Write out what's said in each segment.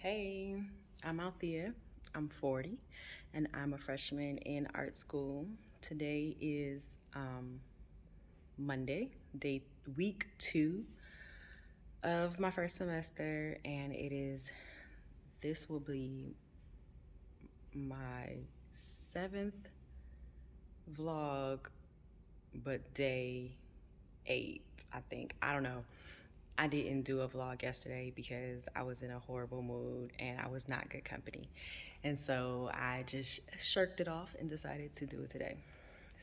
Hey, I'm Althea. I'm 40 and I'm a freshman in art school. Today is Monday, week 2 of my first semester, and this will be my 7th vlog, but day 8, I think. I don't know. I didn't do a vlog yesterday because I was in a horrible mood and I was not good company. And so I just shirked it off and decided to do it today.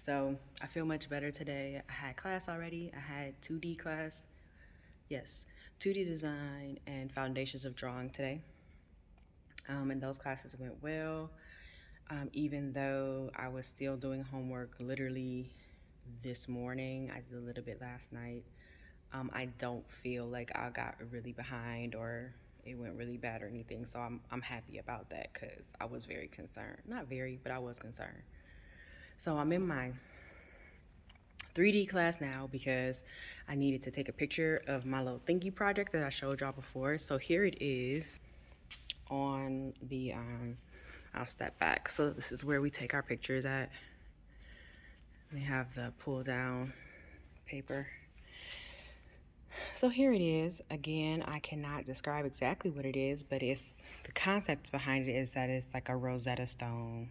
So I feel much better today. I had class already. I had 2D class. Yes, 2D design and foundations of drawing today. And those classes went well, even though I was still doing homework literally this morning. I did a little bit last night. I don't feel like I got really behind or it went really bad or anything. So I'm happy about that because I was very concerned. Not very, but I was concerned. So I'm in my 3D class now because I needed to take a picture of my little thingy project that I showed y'all before. So here it is on the, I'll step back. So this is where we take our pictures at. They have the pull down paper. So here it is. Again, I cannot describe exactly what it is, but the concept behind it is that it's like a Rosetta Stone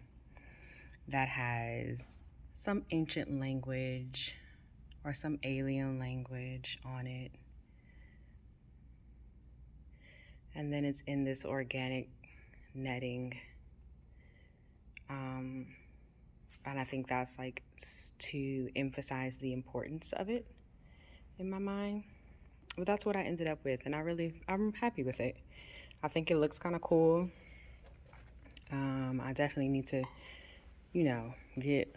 that has some ancient language or some alien language on it. And then it's in this organic netting. And I think that's like to emphasize the importance of it in my mind. But that's what I ended up with, and I'm happy with it. I think it looks kind of cool. I definitely need to, get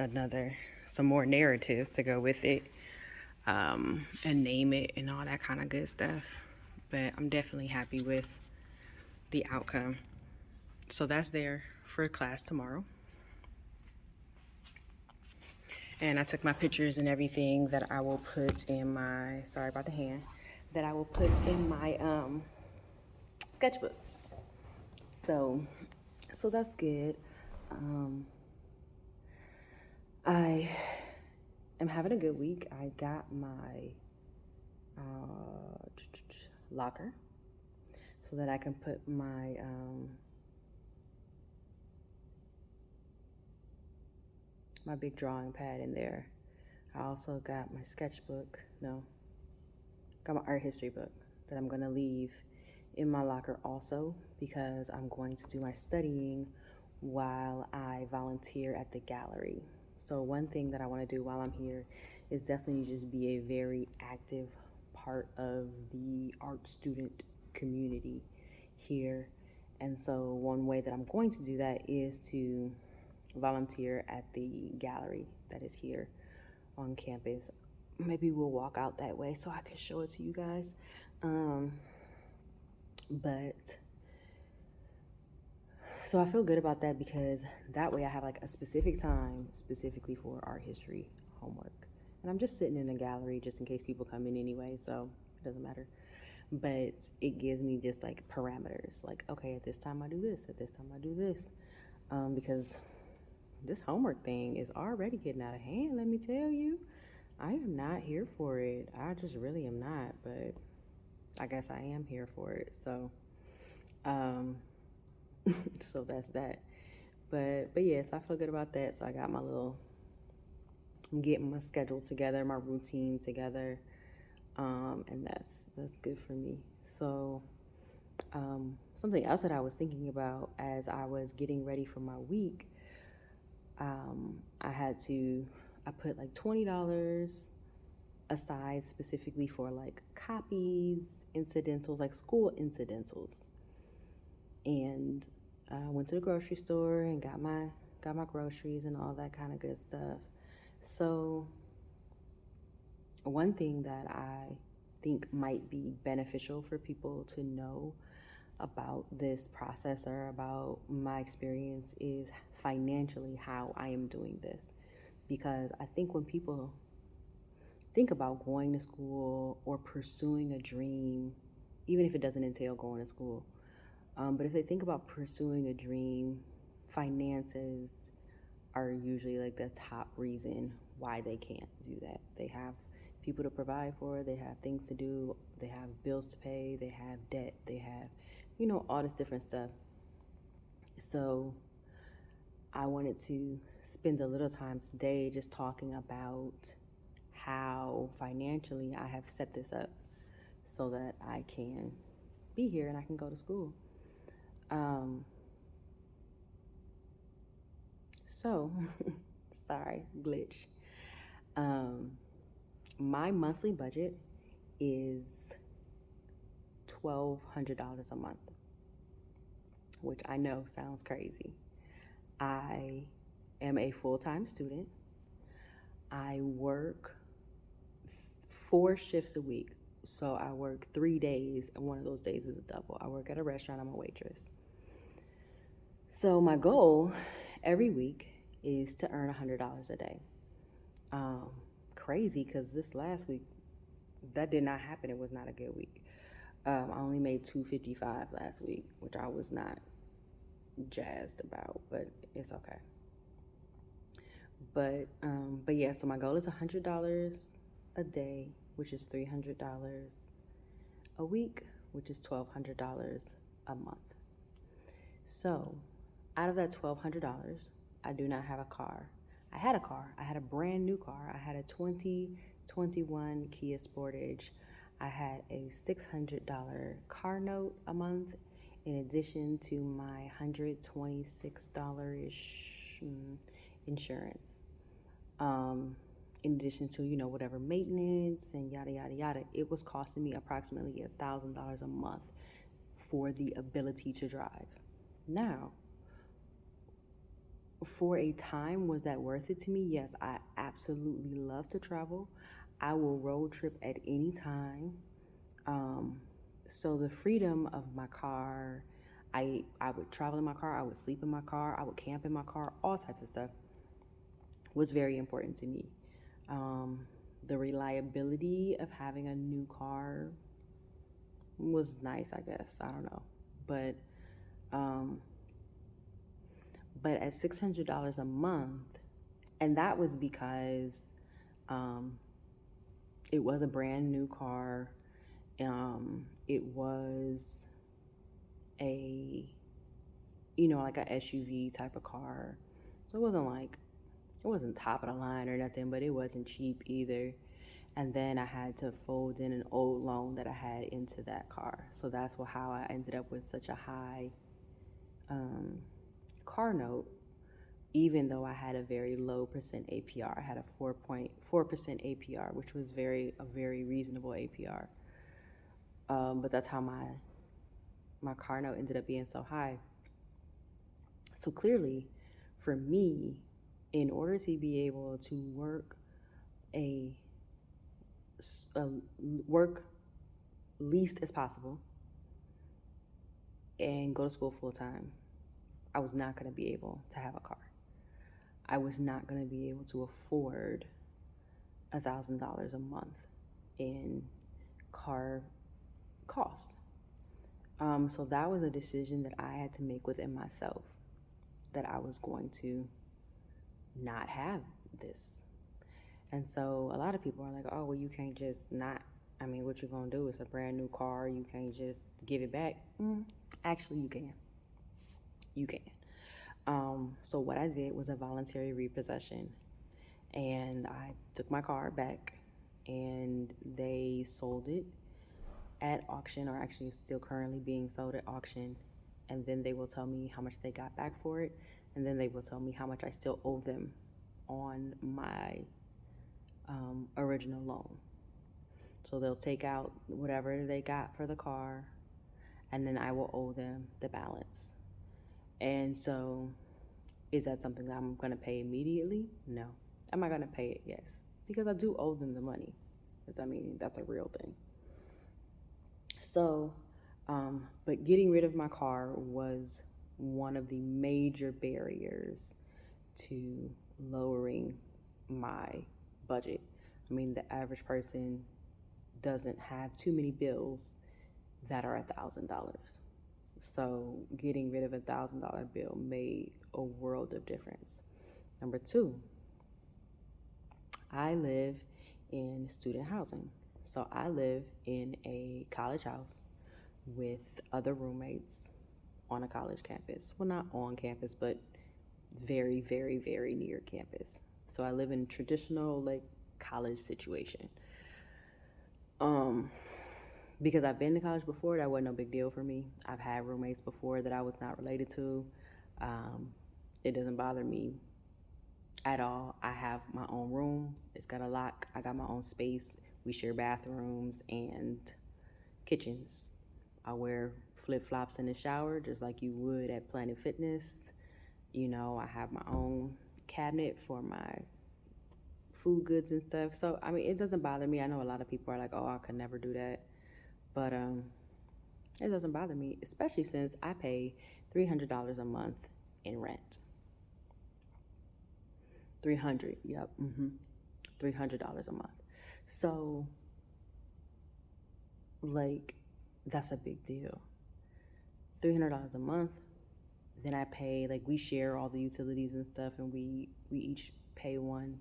some more narrative to go with it, and name it and all that kind of good stuff. But I'm definitely happy with the outcome. So that's there for class tomorrow. And I took my pictures and everything that I will put in my, sorry about the hand, that I will put in my sketchbook. So that's good. I am having a good week. I got my locker so that I can put my big drawing pad in there. I also got my sketchbook. No, got my art history book that I'm gonna leave in my locker also because I'm going to do my studying while I volunteer at the gallery. So one thing that I want to do while I'm here is definitely just be a very active part of the art student community here. And so one way that I'm going to do that is to volunteer at the gallery that is here on campus. Maybe we'll walk out that way so I can show it to you guys. But so I feel good about that because that way I have like a specific time specifically for art history homework. And I'm just sitting in the gallery just in case people come in anyway, so it doesn't matter. But it gives me just like parameters, like, okay, at this time I do this, at this time I do this. Because this homework thing is already getting out of hand, let me tell you. I am not here for it. I just really am not, but I guess I am here for it. So, um, so that's that. But yes, I feel good about that. So I got I'm getting my schedule together, my routine together, and that's good for me. So, something else that I was thinking about as I was getting ready for my week, I put like $20 aside specifically for like copies, incidentals, like school incidentals. And I went to the grocery store and got my groceries and all that kind of good stuff. So one thing that I think might be beneficial for people to know about this process or about my experience is financially how I am doing this. Because I think when people think about going to school or pursuing a dream, even if it doesn't entail going to school, But if they think about pursuing a dream, finances are usually like the top reason why they can't do that. They have people to provide for, they have things to do, they have bills to pay, they have debt, they have, all this different stuff. So I wanted to spend a little time today just talking about how financially I have set this up so that I can be here and I can go to school. Um, so, sorry, glitch. Um, my monthly budget is $1,200 a month, which I know sounds crazy. I am a full-time student. I work 4 shifts a week. So I work 3 days, and one of those days is a double. I work at a restaurant, I'm a waitress. So my goal every week is to earn $100 a day. Crazy, because this last week, that did not happen. It was not a good week. I only made $255 last week, which I was not jazzed about, but it's okay. But yeah, so my goal is $100 a day, which is $300 a week, which is $1,200 a month. So, out of that $1,200, I do not have a car. I had a car. I had a brand new car. I had a 2021 Kia Sportage. I had a $600 car note a month, in addition to my $126-ish insurance. In addition to, whatever maintenance and yada, yada, yada, it was costing me approximately $1,000 a month for the ability to drive. Now, for a time, was that worth it to me? Yes, I absolutely love to travel. I will road trip at any time. So the freedom of my car, I would travel in my car, I would sleep in my car, I would camp in my car, all types of stuff was very important to me. The reliability of having a new car was nice, I guess. I don't know. But at $600 a month, and that was because it was a brand new car. It was a, like a SUV type of car. So it wasn't top of the line or nothing, but it wasn't cheap either. And then I had to fold in an old loan that I had into that car. So that's how I ended up with such a high car note, even though I had a very low percent APR. I had a 4.4% APR, which was a very reasonable APR. But that's how my car note ended up being so high. So clearly, for me, in order to be able to work work least as possible and go to school full time, I was not going to be able to have a car. I was not going to be able to afford $1,000 a month in car cost. So that was a decision that I had to make within myself, that I was going to not have this. And so a lot of people are like, oh, well, you can't just not, what you're going to do? It's a brand new car. You can't just give it back. Actually, you can. You can. So what I did was a voluntary repossession. And I took my car back, and they sold it at auction, or actually still currently being sold at auction. And then they will tell me how much they got back for it. And then they will tell me how much I still owe them on my original loan. So they'll take out whatever they got for the car, and then I will owe them the balance. And so, is that something that I'm going to pay immediately? No. Am I going to pay it? Yes. Because I do owe them the money. That's a real thing. So, but getting rid of my car was one of the major barriers to lowering my budget. The average person doesn't have too many bills that are $1,000. So getting rid of $1,000 bill made a world of difference. Number two, I live in student housing. So I live in a college house with other roommates on a college campus. Well, not on campus, but very, very, very near campus. So I live in a traditional like college situation. Um, because I've been to college before, that wasn't no big deal for me. I've had roommates before that I was not related to. Um, it doesn't bother me at all. I have my own room. It's got a lock. I got my own space. We share bathrooms and kitchens. I wear flip flops in the shower just like you would at Planet Fitness. You know, I have my own cabinet for my food goods and stuff. So, I mean, it doesn't bother me. I know a lot of people are like, oh, I could never do that. But it doesn't bother me, especially since I pay $300 a month in rent. 300, yep, $300 a month. So, like, that's a big deal. $300 a month. Then I pay, like, we share all the utilities and stuff, and we each pay one.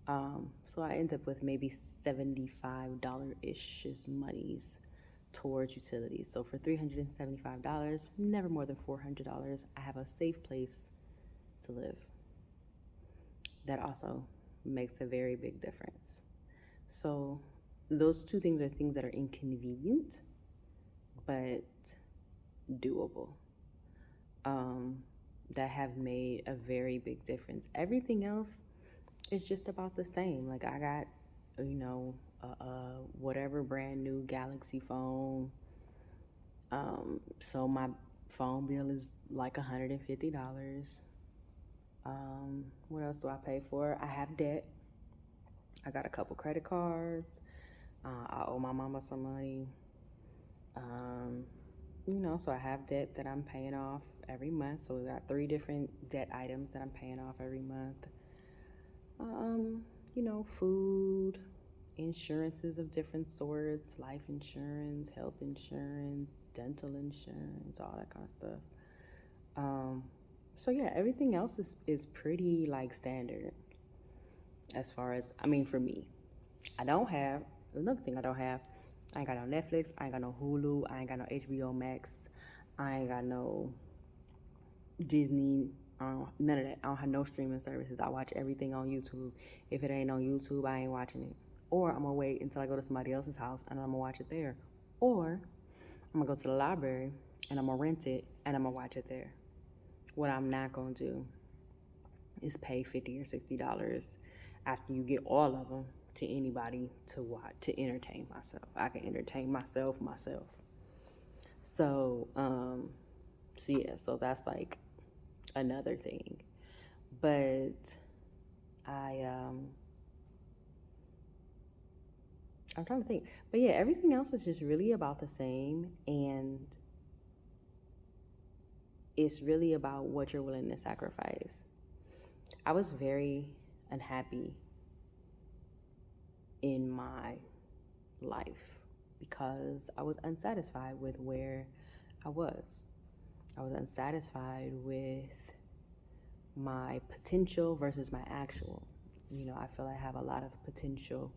So I end up with maybe $75 ish is monies towards utilities. So for $375, never more than $400, I have a safe place to live. That also makes a very big difference. So those two things are things that are inconvenient, but doable. That have made a very big difference. Everything else is just about the same. Like I got, you know, whatever brand new Galaxy phone. So my phone bill is like $150. What else do I pay for? I have debt. I got a couple credit cards. I owe my mama some money. You know, so I have debt that I'm paying off every month. So we got 3 different debt items that I'm paying off every month. You know, food, insurances of different sorts, life insurance, health insurance, dental insurance, all that kind of stuff. So yeah, everything else is pretty like standard as far as, I mean, for me. I don't have, another thing I don't have, I ain't got no Netflix, I ain't got no Hulu, I ain't got no HBO Max, I ain't got no Disney, none of that. I don't have no streaming services. I watch everything on YouTube. If it ain't on YouTube, I ain't watching it. Or I'm gonna wait until I go to somebody else's house and I'm gonna watch it there. Or I'm gonna go to the library and I'm gonna rent it and I'm gonna watch it there. What I'm not gonna do is pay $50 or $60 after you get all of them to anybody to watch, to entertain myself. I can entertain myself. So, so that's like another thing. But I'm trying to think. But yeah, everything else is just really about the same, and it's really about what you're willing to sacrifice. I was very unhappy in my life because I was unsatisfied with where I was. I was unsatisfied with my potential versus my actual. You know, I feel I have a lot of potential,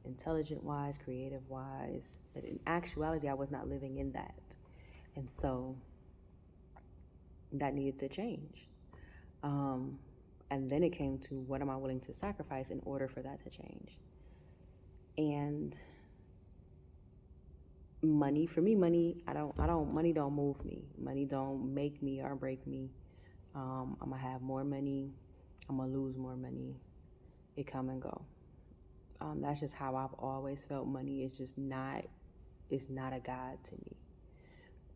intelligent wise, creative wise, but in actuality, I was not living in that. And so that needed to change. And then it came to what am I willing to sacrifice in order for that to change? And money, for me, money don't move me. Money don't make me or break me. I'm gonna have more money. I'm gonna lose more money. It come and go. That's just how I've always felt. Money is just not, it's not a god to me.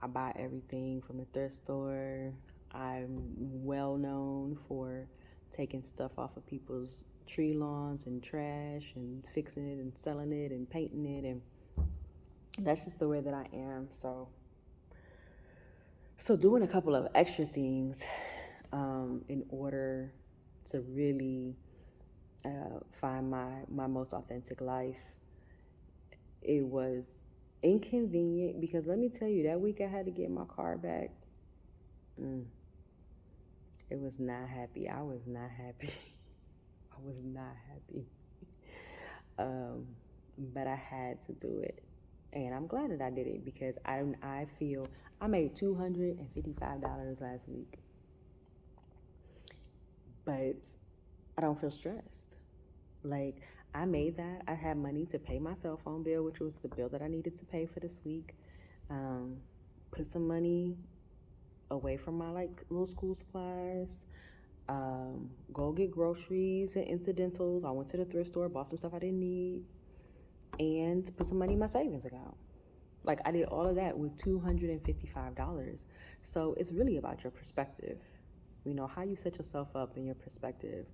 I buy everything from the thrift store. I'm well known for taking stuff off of people's tree lawns and trash and fixing it and selling it and painting it, and that's just the way that I am. So doing a couple of extra things in order to really find my most authentic life, it was inconvenient because let me tell you, that week I had to get my car back. It was not happy. I was not happy. I was not happy. But I had to do it. And I'm glad that I did it because I feel I made $255 last week. But I don't feel stressed. Like, I made that. I had money to pay my cell phone bill, which was the bill that I needed to pay for this week. Put some money away from my like little school supplies. Go get groceries and incidentals. I went to the thrift store, bought some stuff I didn't need, and put some money in my savings account. Like, I did all of that with $255. So it's really about your perspective, how you set yourself up in your perspective.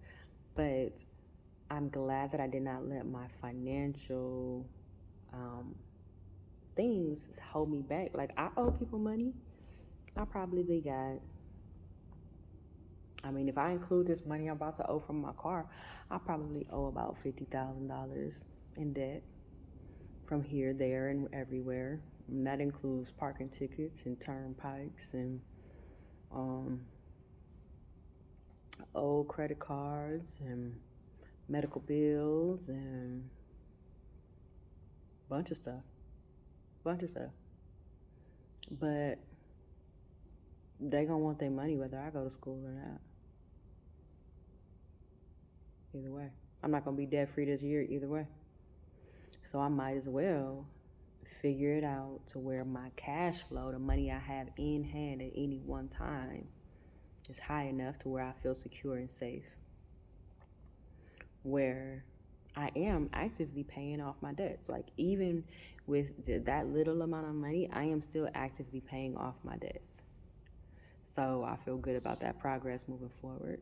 But I'm glad that I did not let my financial things hold me back. Like, I owe people money. I probably got, if I include this money I'm about to owe from my car, I probably owe about $50,000 in debt from here, there, and everywhere. And that includes parking tickets and turnpikes and old credit cards and medical bills and bunch of stuff. But they gonna want their money whether I go to school or not. Either way, I'm not gonna be debt free this year either way. So I might as well figure it out to where my cash flow, the money I have in hand at any one time, is high enough to where I feel secure and safe. Where I am actively paying off my debts. Like, even with that little amount of money, I am still actively paying off my debts. So I feel good about that progress moving forward.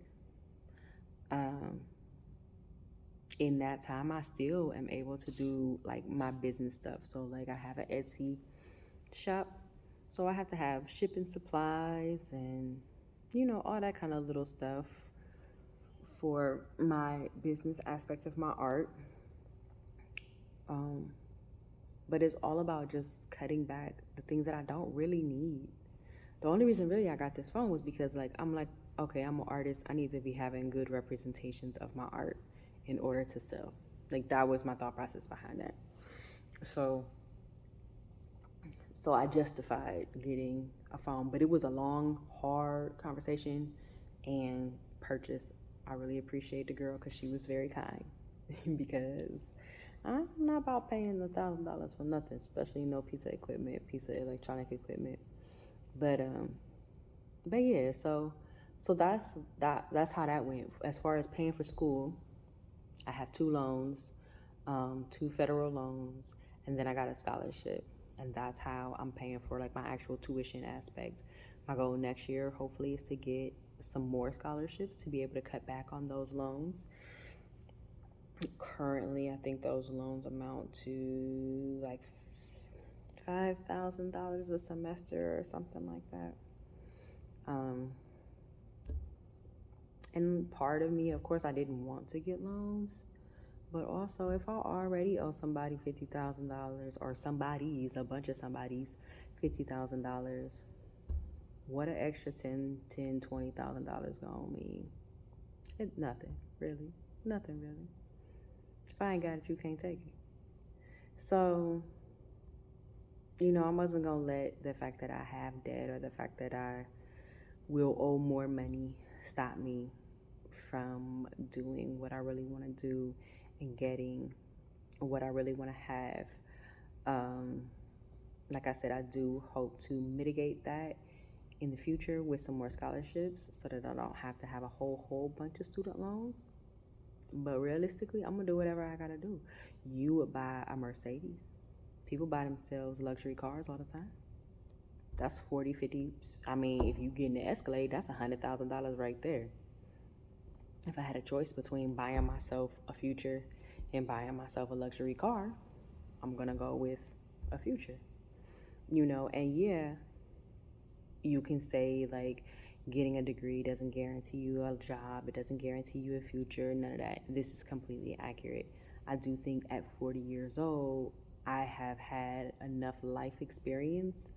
In that time, I still am able to do like my business stuff. So like, I have an Etsy shop, so I have to have shipping supplies and all that kind of little stuff for my business aspect of my art. But it's all about just cutting back the things that I don't really need. The only reason really I got this phone was because I'm like, okay, I'm an artist. I need to be having good representations of my art in order to sell. Like, that was my thought process behind that. So I justified getting a phone, but it was a long, hard conversation and purchase. I really appreciate the girl because she was very kind because I'm not about paying $1,000 for nothing, especially no piece of electronic equipment. But yeah, so that's how that went. As far as paying for school, I have 2 loans, 2 federal loans, and then I got a scholarship, and that's how I'm paying for like my actual tuition aspect. My goal next year, hopefully, is to get some more scholarships to be able to cut back on those loans. Currently, I think those loans amount to like $5,000 a semester or something like that. And part of me, of course, I didn't want to get loans, but also if I already owe somebody $50,000 or a bunch of somebody's $50,000, what an extra $20,000 gonna mean? Nothing really. If I ain't got it, you can't take it. So, I wasn't gonna let the fact that I have debt or the fact that I will owe more money stop me from doing what I really want to do and getting what I really want to have. Like I said, I do hope to mitigate that in the future with some more scholarships so that I don't have to have a whole bunch of student loans. But realistically, I'm gonna do whatever I gotta do. You would buy a Mercedes. People buy themselves luxury cars all the time. That's 40, 50. If you get in the Escalade, that's $100,000 right there. If I had a choice between buying myself a future and buying myself a luxury car, I'm gonna go with a future. And yeah, you can say like getting a degree doesn't guarantee you a job, it doesn't guarantee you a future, none of that. This is completely accurate. I do think at 40 years old, I have had enough life experience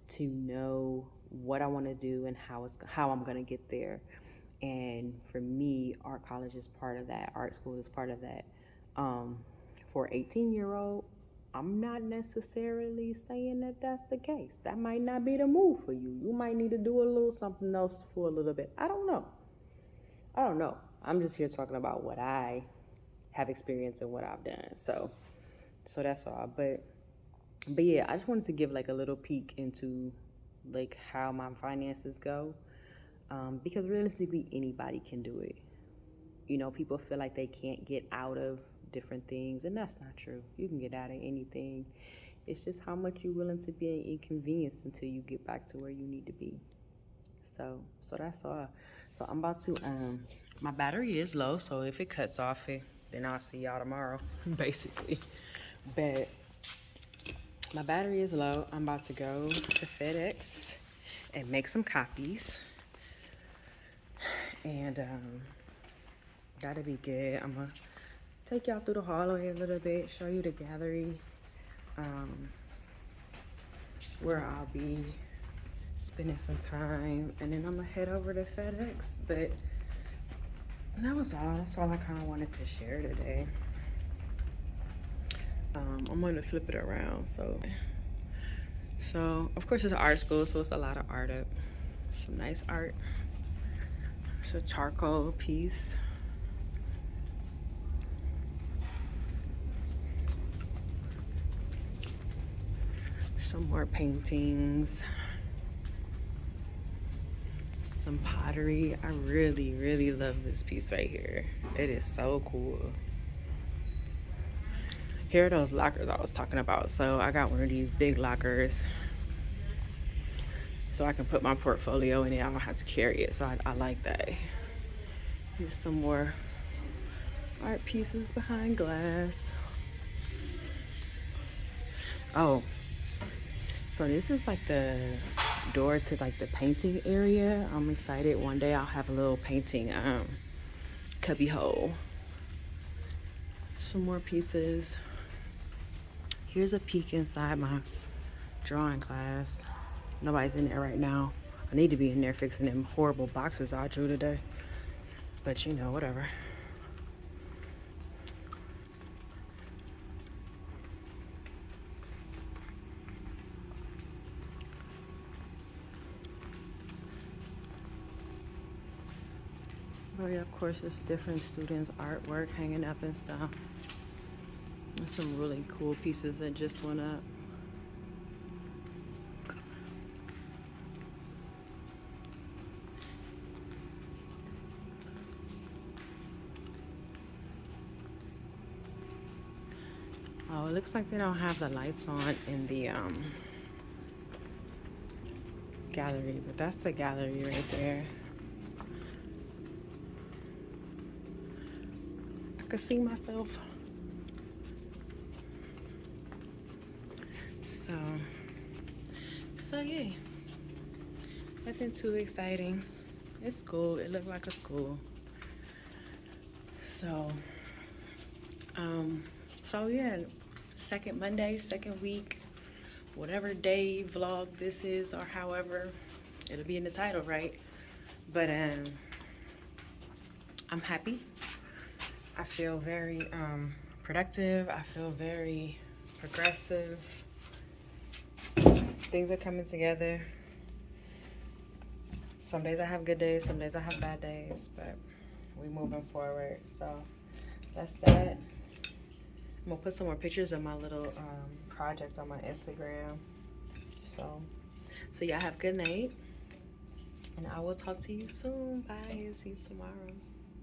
to know what I want to do and how I'm going to get there. And for me, art college is part of that. Art school is part of that. Um, for 18-year-old, I'm not necessarily saying that that's the case. That might not be the move for you. You might need to do a little something else for a little bit. I don't know. I'm just here talking about what I have experienced and what I've done. So that's all. But yeah, I just wanted to give like a little peek into like how my finances go, because realistically anybody can do it. You know, people feel like they can't get out of different things, and that's not true. You can get out of anything. It's just how much you're willing to be inconvenienced until you get back to where you need to be. So that's all. So I'm about to my battery is low, so if it cuts off then I'll see y'all tomorrow, basically. But my battery is low. I'm about to go to FedEx and make some copies. And that'll be good. I'm gonna take y'all through the hallway a little bit, show you the gallery, where I'll be spending some time, and then I'm gonna head over to FedEx. But that was all. That's all I kind of wanted to share today. I'm gonna flip it around. So of course it's an art school, so it's a lot of art up. Some nice art. It's a charcoal piece. Some more paintings. Some pottery. I really, really love this piece right here. It is so cool. Here are those lockers I was talking about. So I got one of these big lockers so I can put my portfolio in it. I don't have to carry it, so I like that. Here's some more art pieces behind glass. Oh, so this is like the door to like the painting area. I'm excited. One day I'll have a little painting cubby hole. Some more pieces. Here's a peek inside my drawing class. Nobody's in there right now. I need to be in there fixing them horrible boxes I drew today. But you know, whatever. But yeah, of course, it's different students' artwork hanging up and stuff. There's some really cool pieces that just went up. Oh, it looks like they don't have the lights on in the gallery, but that's the gallery right there. I could see myself. So yeah, nothing too exciting. It's school. It looked like a school. So yeah, second Monday, second week, whatever day vlog this is, or however, it'll be in the title, right? But I'm happy. I feel very productive. I feel very progressive. Things are coming together. Some days I have good days, some days I have bad days, but we moving forward. So that's that. I'm gonna put some more pictures of my little project on my Instagram. So y'all have a good night, and I will talk to you soon. Bye. See you tomorrow.